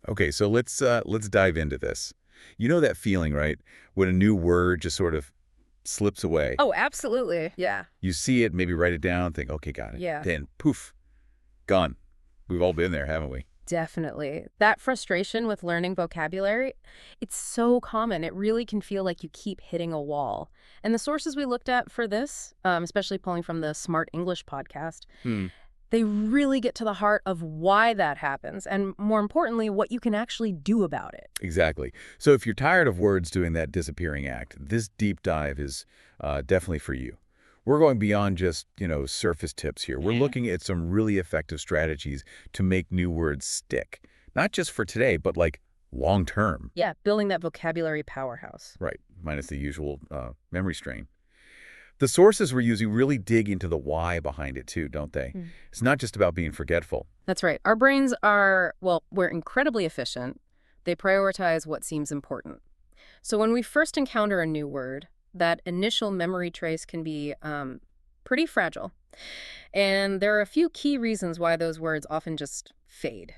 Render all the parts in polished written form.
Okay, so let's dive into this. You know that feeling, right? When a new word just sort of slips away. Oh, absolutely. Yeah. You see it, maybe write it down, think, okay, got it. Yeah. Then poof, gone. We've all been there, haven't we? Definitely. That frustration with learning vocabulary, it's so common. It really can feel like you keep hitting a wall. And the sources we looked at for this, especially pulling from the Smart English podcast, Hmm. they really get to the heart of why that happens and, more importantly, what you can actually do about it. Exactly. So if you're tired of words doing that disappearing act, this deep dive is definitely for you. We're going beyond just, surface tips here. We're looking at some really effective strategies to make new words stick. Not just for today, but like long term. Yeah, building that vocabulary powerhouse. Right. Minus the usual memory strain. The sources we're using really dig into the why behind it too, don't they? Mm. It's not just about being forgetful. That's right. Our brains are, well, we're incredibly efficient. They prioritize what seems important. So when we first encounter a new word, that initial memory trace can be pretty fragile. And there are a few key reasons why those words often just fade.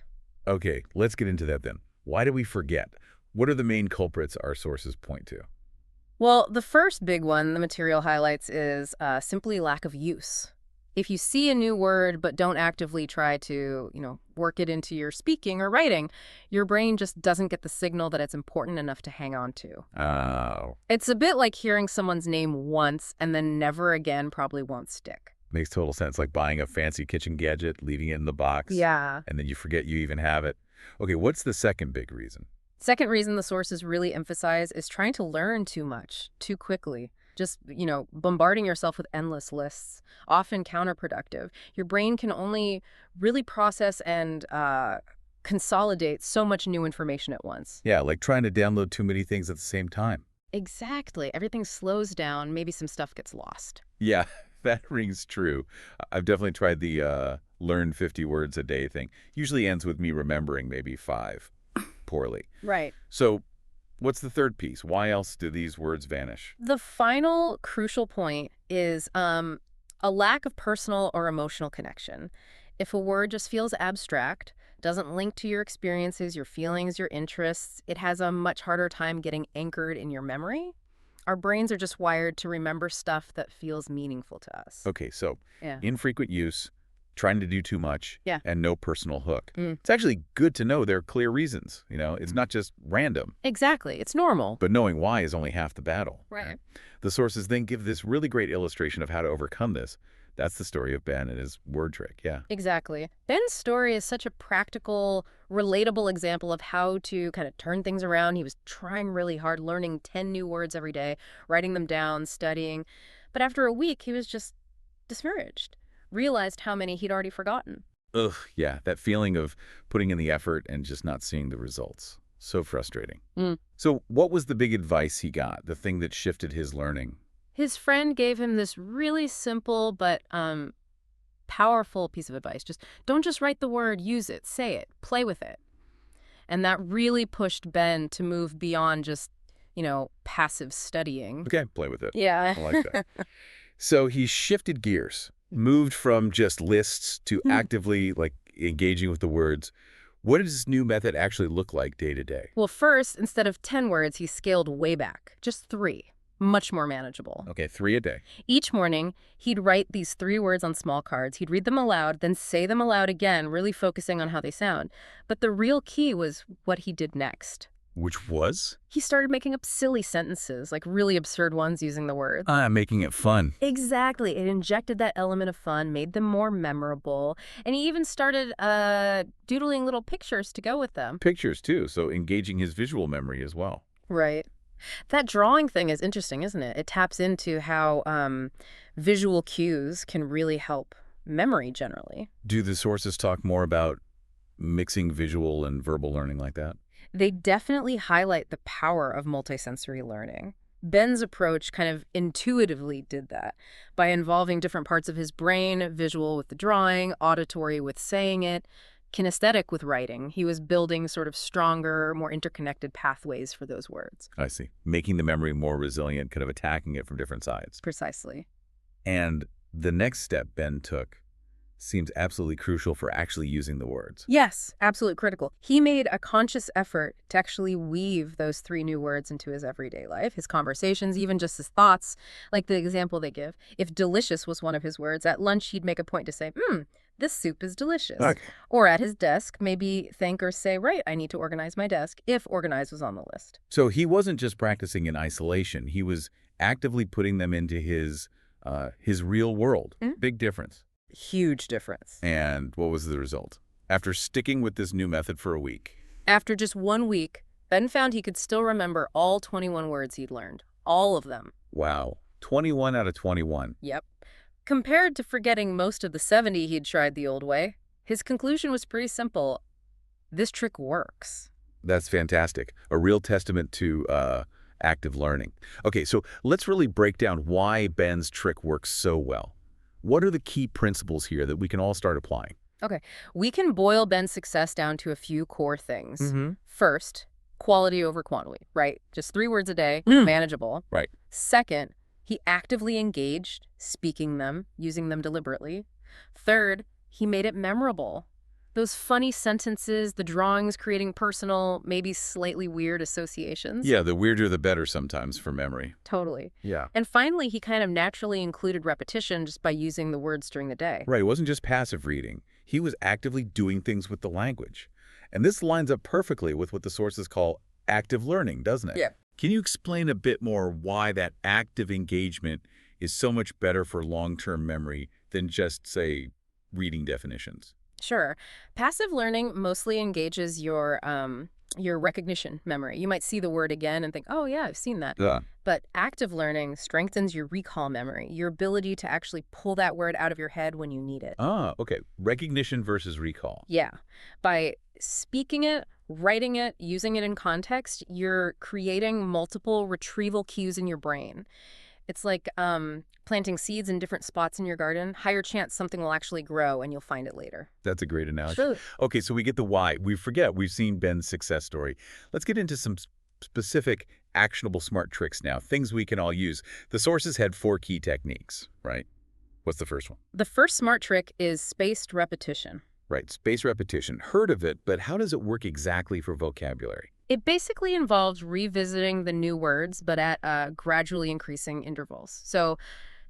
Okay, let's get into that then. Why do we forget? What are the main culprits our sources point to? Well, the first big one the material highlights is simply lack of use. If you see a new word but don't actively try to, work it into your speaking or writing, your brain just doesn't get the signal that it's important enough to hang on to. Oh, It's a bit like hearing someone's name once and then never again probably won't stick. makes total sense. Like buying a fancy kitchen gadget, leaving it in the box, Yeah. and then you forget you even have it. Okay, what's the second big reason? Second reason the sources really emphasize is trying to learn too much, too quickly. Just, bombarding yourself with endless lists, often counterproductive. Your brain can only really process and consolidate so much new information at once. Yeah, like trying to download too many things at the same time. Exactly. Everything slows down. Maybe some stuff gets lost. Yeah, that rings true. I've definitely tried the learn 50 words a day thing. Usually ends with me remembering maybe 5 poorly. Right. So what's the third piece? Why else do these words vanish? The final crucial point is a lack of personal or emotional connection. If a word just feels abstract, doesn't link to your experiences, your feelings, your interests, it has a much harder time getting anchored in your memory. Our brains are just wired to remember stuff that feels meaningful to us. Okay, so Yeah. infrequent use, trying to do too much, Yeah. and no personal hook. Mm. It's actually good to know there are clear reasons. It's not just random. Exactly. It's normal. But knowing why is only half the battle. Right. The sources then give this really great illustration of how to overcome this. That's the story of Ben and his word trick. Yeah. Exactly. Ben's story is such a practical, relatable example of how to kind of turn things around. He was trying really hard, learning 10 new words every day, writing them down, studying. But after a week, he was just discouraged, realized how many he'd already forgotten. Ugh, yeah. That feeling of putting in the effort and just not seeing the results. So frustrating. Mm. So what was the big advice he got? The thing that shifted his learning? His friend gave him this really simple but powerful piece of advice. Don't just write the word, use it, say it, play with it. And that really pushed Ben to move beyond just, passive studying. Okay, play with it. Yeah. I like that. So he shifted gears, moved from just lists to actively engaging with the words. What does this new method actually look like day to day? Well, first, instead of 10 words, he scaled way back, just 3. Much more manageable. Okay, 3 a day. Each morning, he'd write these 3 words on small cards. He'd read them aloud, then say them aloud again, really focusing on how they sound. But the real key was what he did next. Which was? He started making up silly sentences, like really absurd ones using the words. Making it fun. Exactly. It injected that element of fun, made them more memorable, and he even started doodling little pictures to go with them. Pictures, too, so engaging his visual memory as well. Right. That drawing thing is interesting, isn't it? It taps into how visual cues can really help memory generally. Do the sources talk more about mixing visual and verbal learning like that? They definitely highlight the power of multisensory learning. Ben's approach kind of intuitively did that by involving different parts of his brain, visual with the drawing, auditory with saying it, kinesthetic with writing. He was building sort of stronger, more interconnected pathways for those words. I see. Making the memory more resilient, kind of attacking it from different sides. Precisely. And the next step Ben took, Seems absolutely crucial for actually using the words. Yes, absolute critical. He made a conscious effort to actually weave those 3 new words into his everyday life, his conversations, even just his thoughts. Like the example they give, if delicious was one of his words, at lunch he'd make a point to say, this soup is delicious. Okay. Or at his desk, maybe think or say, right, I need to organize my desk, if organize was on the list. So he wasn't just practicing in isolation. He was actively putting them into his real world. Big difference. Huge difference. And what was the result? After sticking with this new method for a week. After just 1 week, Ben found he could still remember all 21 words he'd learned. All of them. Wow. 21 out of 21. Yep. Compared to forgetting most of the 70 he'd tried the old way, his conclusion was pretty simple. This trick works. That's fantastic. A real testament to active learning. Okay, so let's really break down why Ben's trick works so well. What are the key principles here that we can all start applying? Okay, we can boil Ben's success down to a few core things. Mm-hmm. First, quality over quantity, right? Just 3 words a day, manageable. Right. Second, he actively engaged, speaking them, using them deliberately. Third, he made it memorable. Those funny sentences, the drawings creating personal, maybe slightly weird associations. Yeah, the weirder the better sometimes for memory. Totally. Yeah. And finally, he kind of naturally included repetition just by using the words during the day. Right, it wasn't just passive reading. He was actively doing things with the language. And this lines up perfectly with what the sources call active learning, doesn't it? Yeah. Can you explain a bit more why that active engagement is so much better for long-term memory than just, say, reading definitions? Sure. Passive learning mostly engages your recognition memory. You might see the word again and think, oh, yeah, I've seen that. Yeah. But active learning strengthens your recall memory, your ability to actually pull that word out of your head when you need it. Ah, okay. Recognition versus recall. Yeah. By speaking it, writing it, using it in context, you're creating multiple retrieval cues in your brain. It's like planting seeds in different spots in your garden. Higher chance something will actually grow and you'll find it later. That's a great analogy. True. Okay, so we get the why. We forget. We've seen Ben's success story. Let's get into some specific actionable smart tricks now, things we can all use. The sources had 4 key techniques, right? What's the first one? The first smart trick is spaced repetition. Right, spaced repetition. Heard of it, but how does it work exactly for vocabulary? It basically involves revisiting the new words, but at gradually increasing intervals. So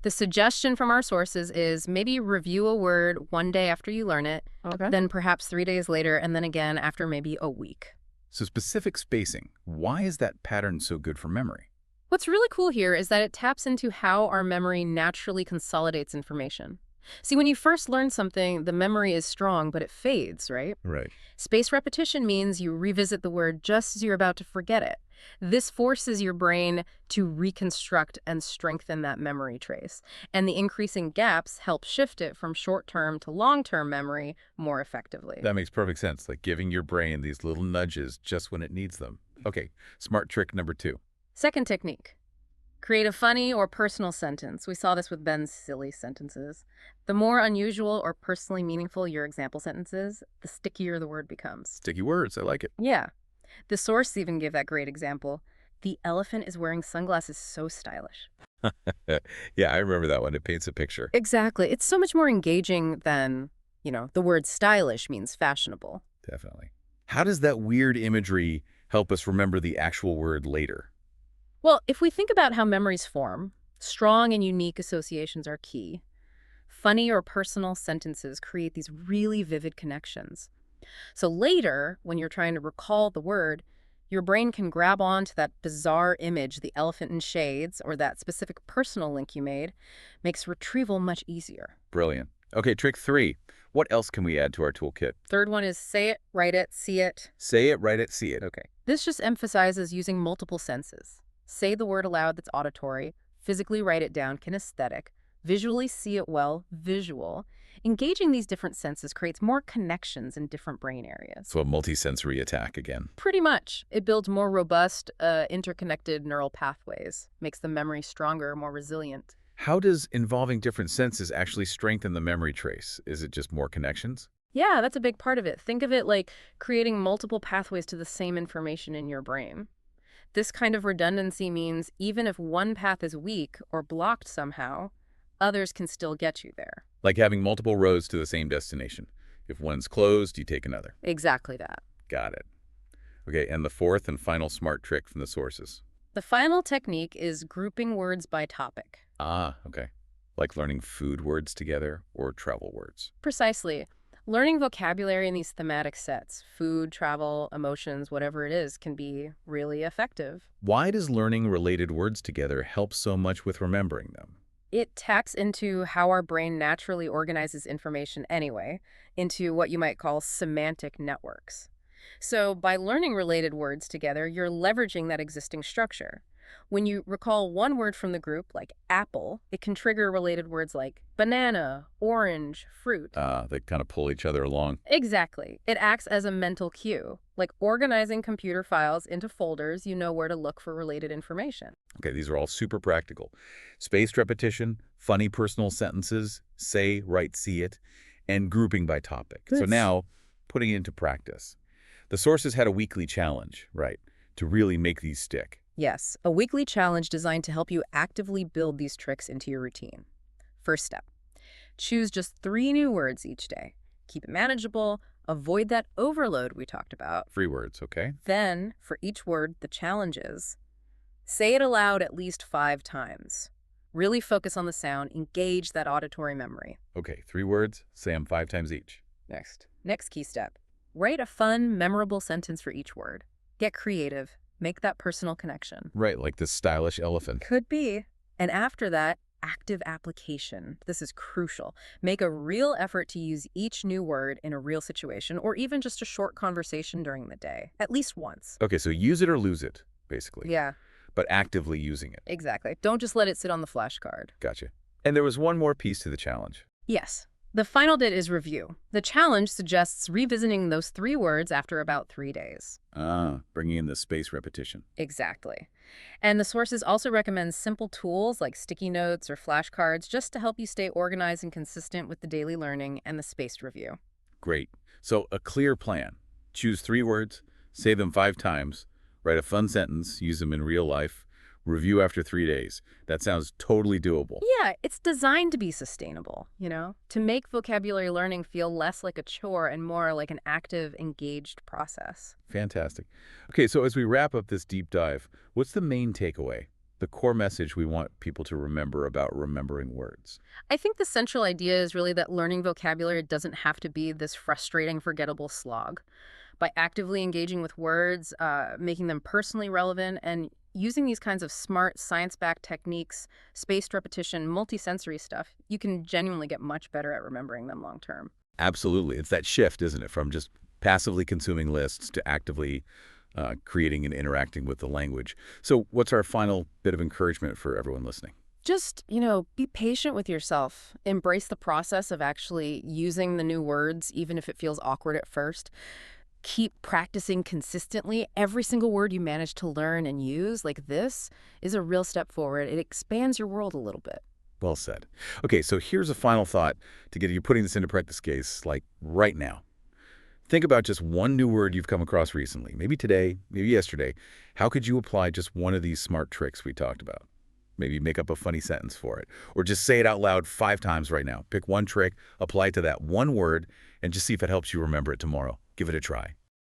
the suggestion from our sources is maybe review a word 1 day after you learn it, then perhaps 3 days later, and then again after maybe a week. So specific spacing. Why is that pattern so good for memory? What's really cool here is that it taps into how our memory naturally consolidates information. See, when you first learn something, the memory is strong, but it fades, right? Right. Spaced repetition means you revisit the word just as you're about to forget it. This forces your brain to reconstruct and strengthen that memory trace. And the increasing gaps help shift it from short-term to long-term memory more effectively. That makes perfect sense, like giving your brain these little nudges just when it needs them. Okay, smart trick number 2. Second technique. Create a funny or personal sentence. We saw this with Ben's silly sentences. The more unusual or personally meaningful your example sentence is, the stickier the word becomes. Sticky words, I like it. Yeah. The source even gave that great example. The elephant is wearing sunglasses so stylish. Yeah, I remember that one. It paints a picture. Exactly. It's so much more engaging than, the word stylish means fashionable. Definitely. How does that weird imagery help us remember the actual word later? Well, if we think about how memories form, strong and unique associations are key. Funny or personal sentences create these really vivid connections. So later, when you're trying to recall the word, your brain can grab onto that bizarre image, the elephant in shades, or that specific personal link you made, makes retrieval much easier. Brilliant. Okay, trick 3. What else can we add to our toolkit? Third one is say it, write it, see it. Say it, write it, see it. Okay. This just emphasizes using multiple senses. Say the word aloud that's auditory, physically write it down, kinesthetic, visually see it well, visual. Engaging these different senses creates more connections in different brain areas. So a multisensory attack again. Pretty much. It builds more robust, interconnected neural pathways, makes the memory stronger, more resilient. How does involving different senses actually strengthen the memory trace? Is it just more connections? Yeah, that's a big part of it. Think of it like creating multiple pathways to the same information in your brain. This kind of redundancy means even if one path is weak or blocked somehow, others can still get you there. Like having multiple roads to the same destination. If one's closed, you take another. Exactly that. Got it. Okay, and the fourth and final smart trick from the sources. The final technique is grouping words by topic. Ah, okay. Like learning food words together or travel words. Precisely. Learning vocabulary in these thematic sets, food, travel, emotions, whatever it is, can be really effective. Why does learning related words together help so much with remembering them? It taps into how our brain naturally organizes information anyway, into what you might call semantic networks. So by learning related words together, you're leveraging that existing structure. When you recall one word from the group, like apple, it can trigger related words like banana, orange, fruit. They kind of pull each other along. Exactly. It acts as a mental cue, like organizing computer files into folders. You know where to look for related information. Okay, these are all super practical. Spaced repetition, funny personal sentences, say, write, see it, and grouping by topic. So Good. now, putting it into practice. The sources had a weekly challenge, right, to really make these stick. Yes, a weekly challenge designed to help you actively build these tricks into your routine. First step, choose just 3 new words each day. Keep it manageable, avoid that overload we talked about. Free words, okay? Then, for each word, the challenge is, say it aloud at least 5 times. Really focus on the sound, engage that auditory memory. Okay, 3 words, say them 5 times each. Next key step, write a fun, memorable sentence for each word. Get creative. Make that personal connection. Right, like this stylish elephant. Could be. And after that, active application. This is crucial. Make a real effort to use each new word in a real situation or even just a short conversation during the day, at least once. Okay, so use it or lose it, basically. Yeah, But actively using it. exactly. Don't just let it sit on the flashcard. Gotcha. And there was one more piece to the challenge. Yes. The final bit is review. The challenge suggests revisiting those 3 words after about 3 days. Bringing in the space repetition. Exactly. And the sources also recommend simple tools like sticky notes or flashcards just to help you stay organized and consistent with the daily learning and the spaced review. Great. So a clear plan. Choose 3 words, say them 5 times, write a fun sentence, use them in real life, review after 3 days. That sounds totally doable. Yeah, it's designed to be sustainable, to make vocabulary learning feel less like a chore and more like an active, engaged process. Fantastic. Okay, so as we wrap up this deep dive, what's the main takeaway? The core message we want people to remember about remembering words. I think the central idea is really that learning vocabulary doesn't have to be this frustrating, forgettable slog. By actively engaging with words, making them personally relevant, and using these kinds of smart, science-backed techniques, spaced repetition, multisensory stuff, you can genuinely get much better at remembering them long term. Absolutely. It's that shift, isn't it, from just passively consuming lists to actively creating and interacting with the language. So what's our final bit of encouragement for everyone listening? Just, be patient with yourself. Embrace the process of actually using the new words, even if it feels awkward at first. Keep practicing consistently. Every single word you manage to learn and use, like this, is a real step forward. It expands your world a little bit. Well said. Okay, so here's a final thought to get you putting this into practice case, like right now. Think about just one new word you've come across recently, maybe today, maybe yesterday. How could you apply just one of these smart tricks we talked about? Maybe make up a funny sentence for it, or just say it out loud 5 times right now. Pick one trick, apply it to that one word, and just see if it helps you remember it tomorrow. Give it a try.